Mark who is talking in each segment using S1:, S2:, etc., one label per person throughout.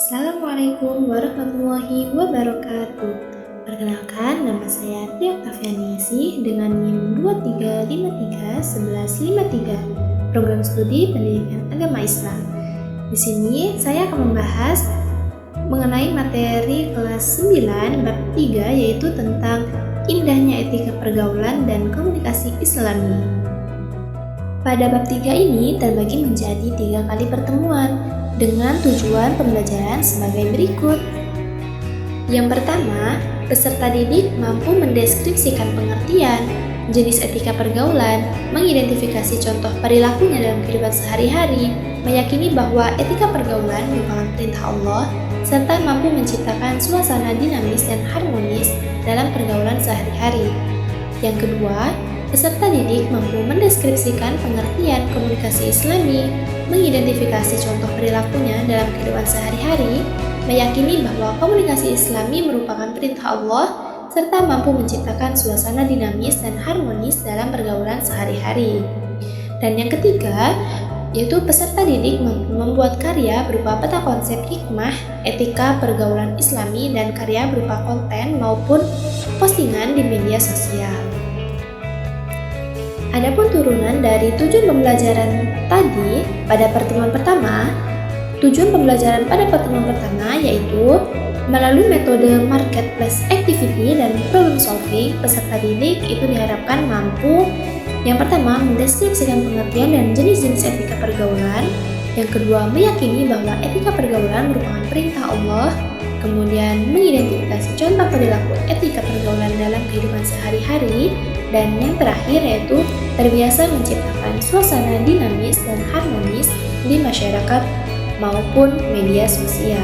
S1: Assalamualaikum warahmatullahi wabarakatuh. Perkenalkan, nama saya Tia Oktavianiasi dengan NIM 23531153, Program Studi Pendidikan Agama Islam. Di sini saya akan membahas mengenai materi kelas 9 bab 3, yaitu tentang indahnya etika pergaulan dan komunikasi Islami. Pada bab 3 ini terbagi menjadi 3 kali pertemuan dengan tujuan pembelajaran sebagai berikut. Yang pertama, peserta didik mampu mendeskripsikan pengertian, jenis etika pergaulan, mengidentifikasi contoh perilakunya dalam kehidupan sehari-hari, meyakini bahwa etika pergaulan merupakan perintah Allah, serta mampu menciptakan suasana dinamis dan harmonis dalam pergaulan sehari-hari. Yang kedua, peserta didik mampu mendeskripsikan pengertian komunikasi Islami, mengidentifikasi contoh perilakunya dalam kehidupan sehari-hari, meyakini bahwa komunikasi Islami merupakan perintah Allah, serta mampu menciptakan suasana dinamis dan harmonis dalam pergaulan sehari-hari. Dan yang ketiga, yaitu peserta didik mampu membuat karya berupa peta konsep hikmah, etika pergaulan Islami, dan karya berupa konten maupun postingan di media sosial. Adapun turunan dari tujuan pembelajaran tadi pada pertemuan pertama, tujuan pembelajaran pada pertemuan pertama yaitu melalui metode marketplace activity dan problem solving, peserta didik itu diharapkan mampu yang pertama mendeskripsikan pengertian dan jenis-jenis etika pergaulan, yang kedua meyakini bahwa etika pergaulan merupakan perintah Allah, kemudian mengidentifikasi contoh perilaku etika pergaulan dalam kehidupan sehari-hari, dan yang terakhir yaitu terbiasa menciptakan suasana dinamis dan harmonis di masyarakat maupun media sosial.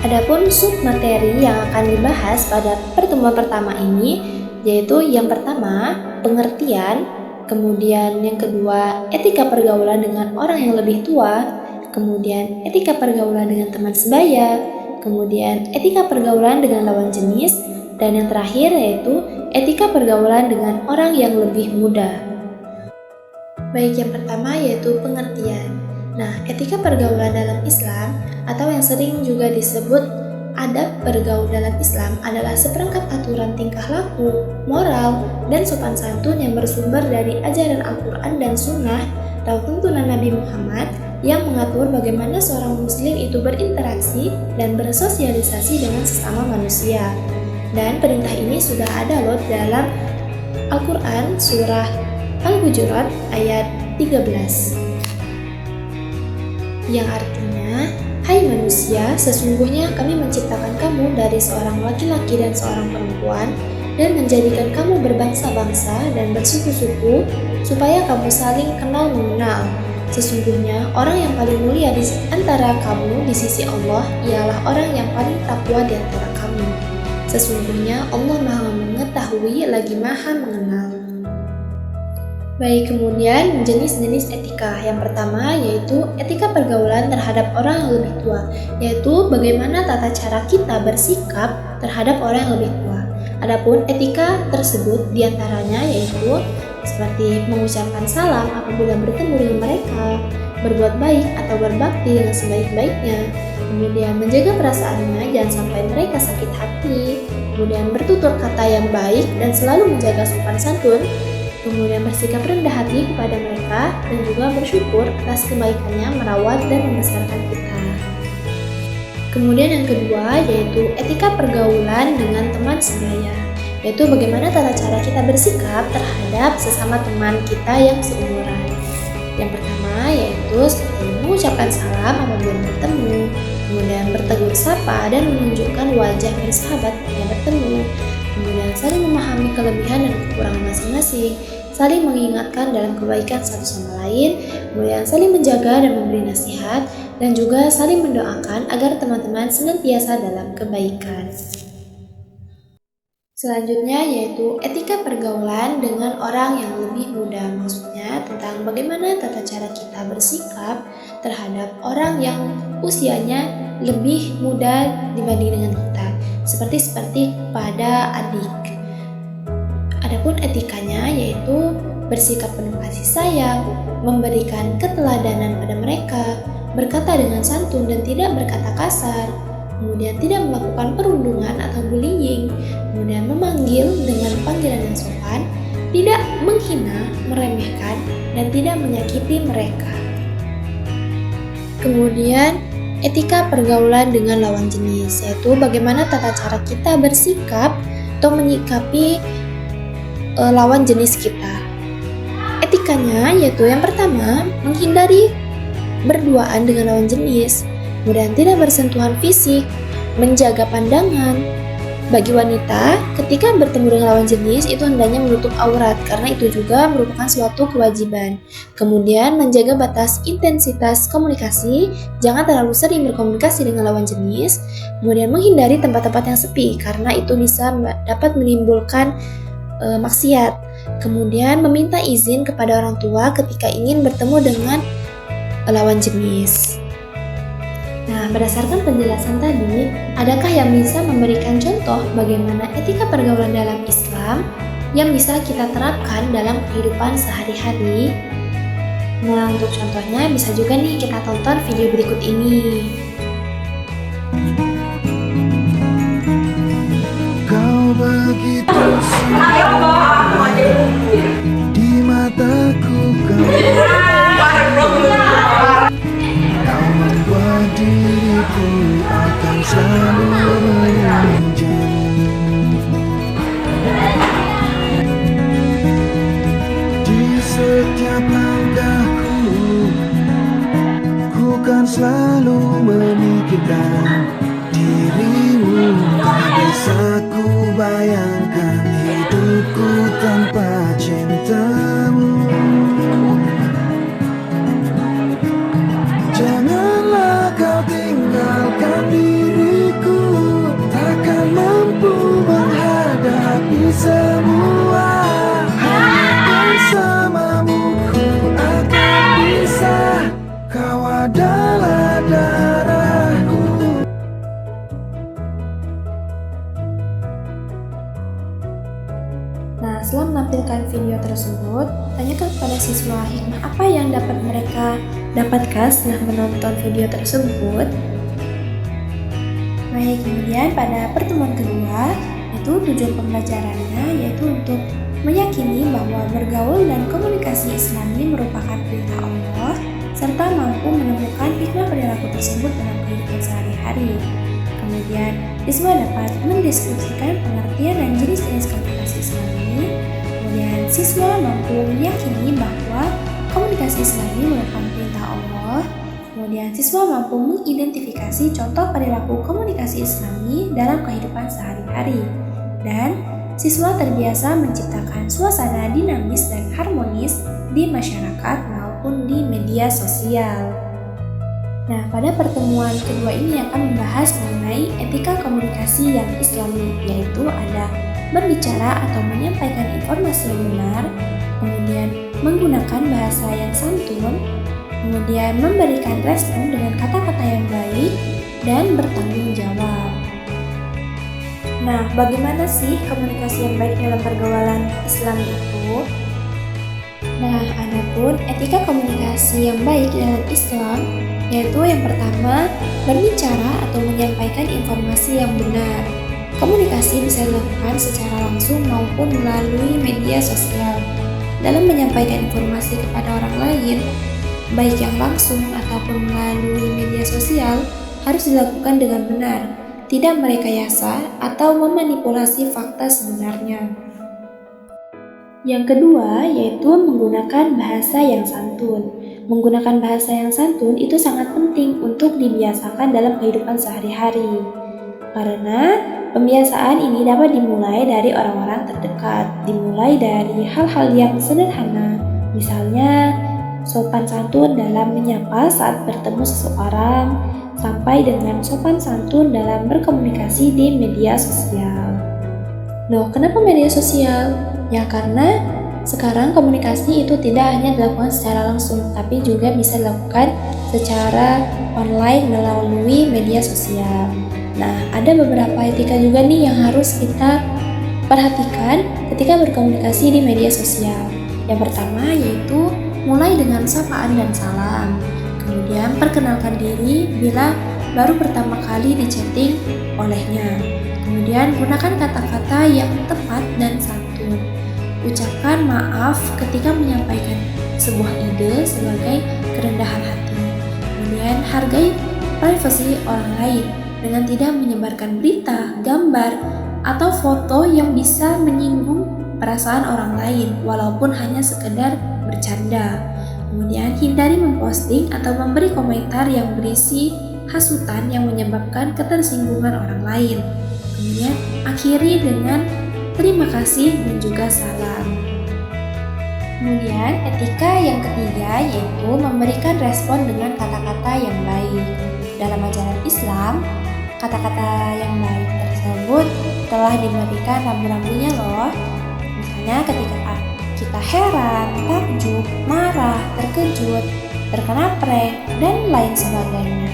S1: Adapun submateri yang akan dibahas pada pertemuan pertama ini yaitu yang pertama pengertian, kemudian yang kedua etika pergaulan dengan orang yang lebih tua, kemudian etika pergaulan dengan teman sebaya, kemudian etika pergaulan dengan lawan jenis, dan yang terakhir yaitu etika pergaulan dengan orang yang lebih muda. Baik, yang pertama yaitu pengertian. Nah, etika pergaulan dalam Islam atau yang sering juga disebut adab bergaul dalam Islam adalah seperangkat aturan tingkah laku, moral, dan sopan santun yang bersumber dari ajaran Al-Quran dan Sunnah atau tuntunan Nabi Muhammad yang mengatur bagaimana seorang muslim itu berinteraksi dan bersosialisasi dengan sesama manusia. Dan perintah ini sudah ada loh dalam Al-Quran surah Al-Hujurat ayat 13. Yang artinya, hai manusia, sesungguhnya kami menciptakan kamu dari seorang laki-laki dan seorang perempuan dan menjadikan kamu berbangsa-bangsa dan bersuku-suku supaya kamu saling kenal mengenal. Sesungguhnya orang yang paling mulia di antara kamu di sisi Allah ialah orang yang paling takwa di antara kamu. Sesungguhnya Allah Maha Mengetahui lagi Maha Mengenal. Baik, kemudian jenis-jenis etika. Yang pertama yaitu etika pergaulan terhadap orang yang lebih tua, yaitu bagaimana tata cara kita bersikap terhadap orang yang lebih tua. Adapun etika tersebut diantaranya yaitu seperti mengucapkan salam apabila bertemu dengan mereka, berbuat baik atau berbakti dengan sebaik-baiknya, kemudian menjaga perasaannya jangan sampai mereka sakit hati, kemudian bertutur kata yang baik dan selalu menjaga sopan santun, kemudian bersikap rendah hati kepada mereka dan juga bersyukur atas kebaikannya merawat dan membesarkan kita. Kemudian yang kedua yaitu etika pergaulan dengan teman sebaya, yaitu bagaimana tata cara kita bersikap terhadap sesama teman kita yang seumuran. Yang pertama yaitu seperti mengucapkan salam apabila bertemu, kemudian bertegur sapa dan menunjukkan wajah bersahabat ketika bertemu, kemudian saling memahami kelebihan dan kekurangan masing-masing, saling mengingatkan dalam kebaikan satu sama lain, kemudian saling menjaga dan memberi nasihat, dan juga saling mendoakan agar teman-teman senantiasa dalam kebaikan. Selanjutnya yaitu etika pergaulan dengan orang yang lebih muda, maksudnya tentang bagaimana tata cara kita bersikap terhadap orang yang usianya lebih muda dibanding dengan kita, seperti pada adik. Adapun etikanya yaitu bersikap penuh kasih sayang, memberikan keteladanan pada mereka, berkata dengan santun dan tidak berkata kasar, kemudian tidak melakukan perundungan atau bullying, kemudian memanggil dengan panggilan yang sopan, tidak menghina, meremehkan, dan tidak menyakiti mereka. Kemudian, etika pergaulan dengan lawan jenis, yaitu bagaimana tata cara kita bersikap atau menyikapi lawan jenis kita. Etikanya yaitu yang pertama, menghindari berduaan dengan lawan jenis, kemudian tidak bersentuhan fisik, menjaga pandangan. Bagi wanita, ketika bertemu dengan lawan jenis itu hendaknya menutup aurat karena itu juga merupakan suatu kewajiban. Kemudian menjaga batas intensitas komunikasi, jangan terlalu sering berkomunikasi dengan lawan jenis. Kemudian menghindari tempat-tempat yang sepi karena itu bisa dapat menimbulkan maksiat. Kemudian meminta izin kepada orang tua ketika ingin bertemu dengan lawan jenis. Nah, berdasarkan penjelasan tadi, adakah yang bisa memberikan contoh bagaimana etika pergaulan dalam Islam yang bisa kita terapkan dalam kehidupan sehari-hari? Nah, untuk contohnya bisa juga nih kita tonton video berikut ini.
S2: Kau begitu sempurna di mataku, kau membuat diriku akan selalu memanjamu. Di setiap langkahku, ku kan selalu memikirkan dirimu. Tak bisa ku bayangkan hidupku tanpa cintamu. Janganlah kau tinggalkan diriku, takkan mampu menghadapi semua. Hanya bersamamu ku akan bisa, kau adalah darahku.
S1: Nah, setelah menampilkan video tersebut, tanyakan kepada siswa hikmah apa yang dapat mereka dapatkan setelah menonton video tersebut. Baik, kemudian pada pertemuan kedua, itu tujuan pembelajarannya yaitu untuk meyakini bahwa bergaul dan komunikasi Islami merupakan perintah Allah, serta mampu menemukan hikmah perilaku tersebut dalam kehidupan sehari-hari. Kemudian, siswa dapat mendeskripsikan pengertian dan jenis-jenis komunikasi Islami. Kemudian, siswa mampu meyakini bahwa komunikasi Islami merupakan perintah Allah. Kemudian, siswa mampu mengidentifikasi contoh perilaku komunikasi Islami dalam kehidupan sehari-hari. Dan, siswa terbiasa menciptakan suasana dinamis dan harmonis di masyarakat maupun di media sosial. Nah, pada pertemuan kedua ini akan membahas mengenai etika komunikasi yang Islami, yaitu ada berbicara atau menyampaikan informasi yang benar, kemudian menggunakan bahasa yang santun, kemudian memberikan respon dengan kata-kata yang baik, dan bertanggung jawab. Nah, bagaimana sih komunikasi yang baik dalam pergaulan Islami itu? Nah, adapun etika komunikasi yang baik dalam Islam yaitu yang pertama, berbicara atau menyampaikan informasi yang benar. Komunikasi bisa dilakukan secara langsung maupun melalui media sosial. Dalam menyampaikan informasi kepada orang lain, baik yang langsung ataupun melalui media sosial, harus dilakukan dengan benar, tidak merekayasa atau memanipulasi fakta sebenarnya. Yang kedua, yaitu menggunakan bahasa yang santun. Menggunakan bahasa yang santun itu sangat penting untuk dibiasakan dalam kehidupan sehari-hari. Karena pembiasaan ini dapat dimulai dari orang-orang terdekat, dimulai dari hal-hal yang sederhana. Misalnya, sopan santun dalam menyapa saat bertemu seseorang, sampai dengan sopan santun dalam berkomunikasi di media sosial. Loh, kenapa media sosial? Ya karena sekarang komunikasi itu tidak hanya dilakukan secara langsung, tapi juga bisa dilakukan secara online melalui media sosial. Nah, ada beberapa etika juga nih yang harus kita perhatikan ketika berkomunikasi di media sosial. Yang pertama yaitu mulai dengan sapaan dan salam. Kemudian Kemudian perkenalkan diri bila baru pertama kali di-chatting olehnya. Kemudian gunakan kata-kata yang tepat dan santun. Ucapkan maaf ketika menyampaikan sebuah ide sebagai kerendahan hati. Kemudian hargai privasi orang lain dengan tidak menyebarkan berita, gambar, atau foto yang bisa menyinggung perasaan orang lain walaupun hanya sekedar bercanda. Kemudian hindari memposting atau memberi komentar yang berisi hasutan yang menyebabkan ketersinggungan orang lain. Kemudian akhiri dengan terima kasih dan juga salam. Kemudian etika yang ketiga yaitu memberikan respon dengan kata-kata yang baik. Dalam ajaran Islam, kata-kata yang baik tersebut telah diberikan rambu-rambunya loh. Misalnya ketika kita heran, takjub, marah, terkejut, terkena prank, dan lain sebagainya.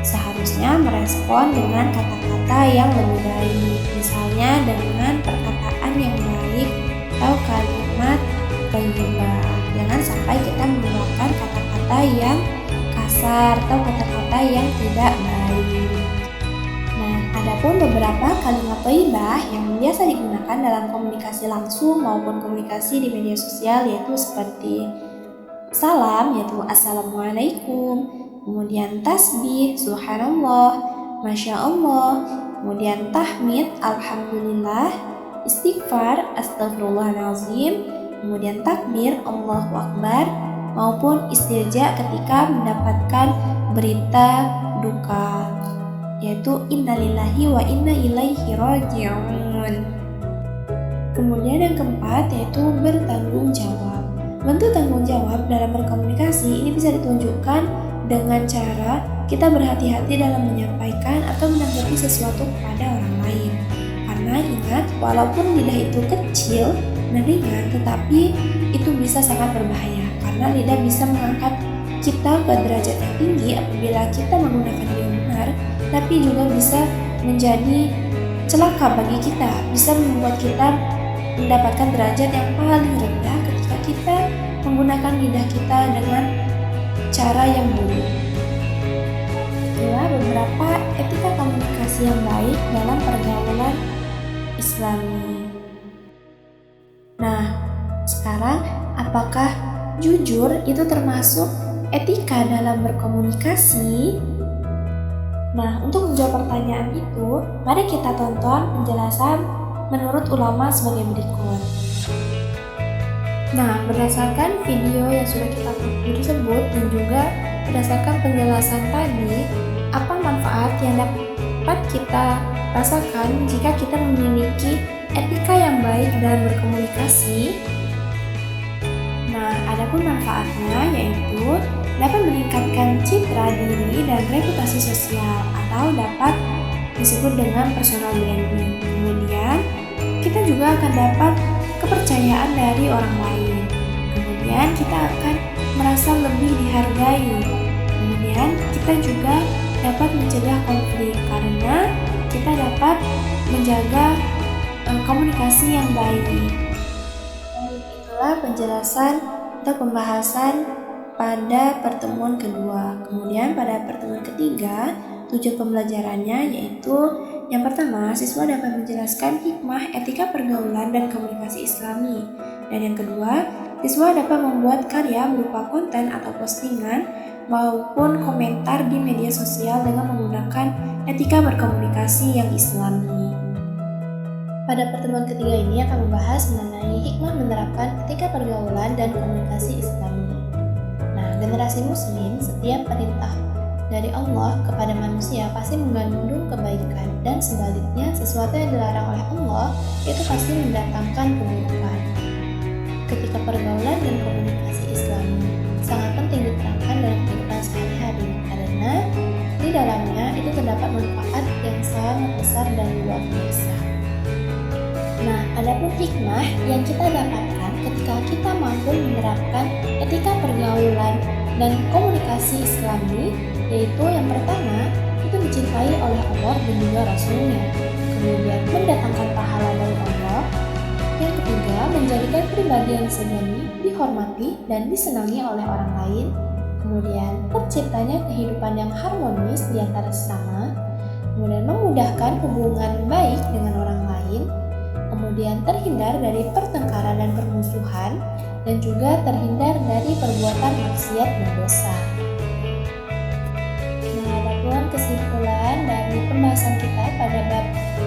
S1: Seharusnya merespon dengan kata-kata yang lebih baik, misalnya dengan perkataan yang baik atau kalimat thayyibah. Jangan sampai kita menggunakan kata-kata yang kasar atau kata-kata yang tidak baik. Nah, adapun beberapa kalimat thayyibah yang biasa digunakan dalam komunikasi langsung maupun komunikasi di media sosial yaitu seperti salam yaitu assalamualaikum, kemudian tasbih subhanallah, masya Allah, kemudian tahmid alhamdulillah, istighfar astagfirullahaladzim, kemudian takbir Allahu Akbar, maupun istirja ketika mendapatkan berita duka yaitu innalillahi wa inna ilaihi raji'un. Kemudian yang keempat yaitu bertanggung jawab. Bentuk tanggung jawab dalam berkomunikasi ini bisa ditunjukkan dengan cara kita berhati-hati dalam menyampaikan atau menanggapi sesuatu kepada orang lain. Karena ingat, walaupun lidah itu kecil dan ringan, tetapi itu bisa sangat berbahaya karena lidah bisa mengangkat kita ke derajat yang tinggi apabila kita menggunakan yang benar, tapi juga bisa menjadi celaka bagi kita, bisa membuat kita mendapatkan derajat yang paling rendah ketika kita menggunakan lidah kita dengan cara yang buruk. Itulah beberapa etika komunikasi yang baik dalam pergaulan Islami. Nah, sekarang apakah jujur itu termasuk etika dalam berkomunikasi? Nah, untuk menjawab pertanyaan itu, mari kita tonton penjelasan menurut ulama sebagai berikut. Nah, berdasarkan video yang sudah kita sebut dan juga berdasarkan penjelasan tadi, apa manfaat yang dapat kita rasakan jika kita memiliki etika yang baik dalam berkomunikasi? Nah, adapun manfaatnya yaitu dapat meningkatkan citra diri dan reputasi sosial atau dapat disebut dengan personal branding. Kemudian, kita juga akan dapat kepercayaan dari orang lain. Kemudian, kita akan merasa lebih dihargai. Kemudian, kita juga dapat mencegah konflik karena kita dapat menjaga komunikasi yang baik. Itulah penjelasan atau pembahasan pada pertemuan kedua. Kemudian pada pertemuan ketiga, tujuan pembelajarannya yaitu yang pertama, siswa dapat menjelaskan hikmah etika pergaulan dan komunikasi Islami. Dan yang kedua, siswa dapat membuat karya berupa konten atau postingan maupun komentar di media sosial dengan menggunakan etika berkomunikasi yang Islami. Pada pertemuan ketiga ini akan membahas mengenai hikmah menerapkan etika pergaulan dan komunikasi Islami. Generasi muslim, setiap perintah dari Allah kepada manusia pasti mengandung kebaikan dan sebaliknya sesuatu yang dilarang oleh Allah itu pasti mendatangkan keburukan. Ketika pergaulan dan komunikasi Islami sangat penting diterapkan dalam kehidupan sehari-hari karena di dalamnya itu terdapat manfaat yang sangat besar dan luar biasa. Nah, adapun hikmah yang kita dapatkan ketika kita mampu menerapkan etika pergaulan dan komunikasi Islami, yaitu yang pertama, itu dicintai oleh Allah dan juga Rasulnya. Kemudian mendatangkan pahala dari Allah. Yang ketiga, menjadikan pribadi yang sejati, dihormati dan disenangi oleh orang lain. kemudian terciptanya kehidupan yang harmonis di antara sesama, kemudian memudahkan hubungan baik dengan orang lain, kemudian terhindar dari pertengkaran dan permusuhan, dan juga terhindar dari perbuatan maksiat dan dosa. Nah, adapun kesimpulan dari pembahasan kita pada bab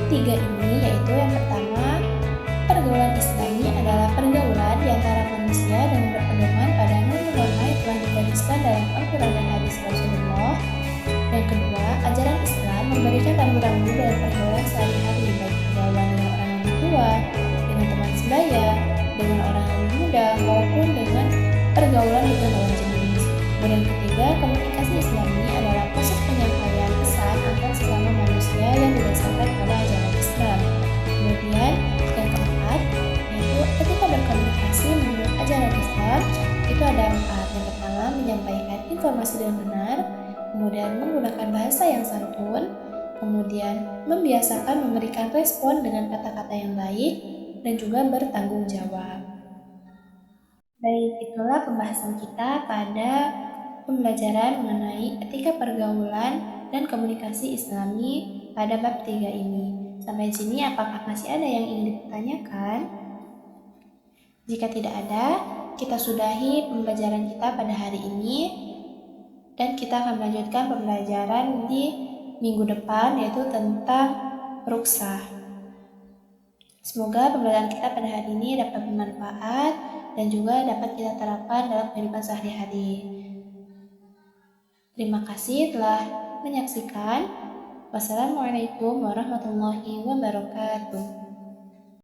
S1: 3 ini yaitu yang pertama, pergaulan Islami adalah pergaulan di antara manusia dan berpedoman pada norma-norma yang telah digariskan dalam Al-Quran dan hadis Rasulullah. Yang kedua, ajaran Islam memberikan rambu-rambu dalam pergaulan sehari-hari, baik pergaulan dengan orang yang tua, dengan teman sebaya, dengan orang yang lebih muda, maupun dengan pergaulan dengan lawan jenis. Dan yang ketiga, komunikasi Islami adalah proses penyampaian pesan antar sesama manusia yang didasarkan pada ajaran Islam. Kemudian yang keempat, yaitu ketika berkomunikasi menurut ajaran Islam itu ada 4. Yang pertama, menyampaikan informasi dengan benar, kemudian menggunakan bahasa yang santun, kemudian membiasakan memberikan respon dengan kata-kata yang baik, dan juga bertanggung jawab. Baik, itulah pembahasan kita pada pembelajaran mengenai etika pergaulan dan komunikasi Islami pada bab 3 ini. Sampai sini apakah masih ada yang ingin ditanyakan? Jika tidak ada, kita sudahi pembelajaran kita pada hari ini dan kita akan melanjutkan pembelajaran di minggu depan yaitu tentang ruksah. Semoga pembelajaran kita pada hari ini dapat bermanfaat dan juga dapat kita terapkan dalam kehidupan sehari-hari. Terima kasih telah menyaksikan. Wassalamualaikum warahmatullahi wabarakatuh.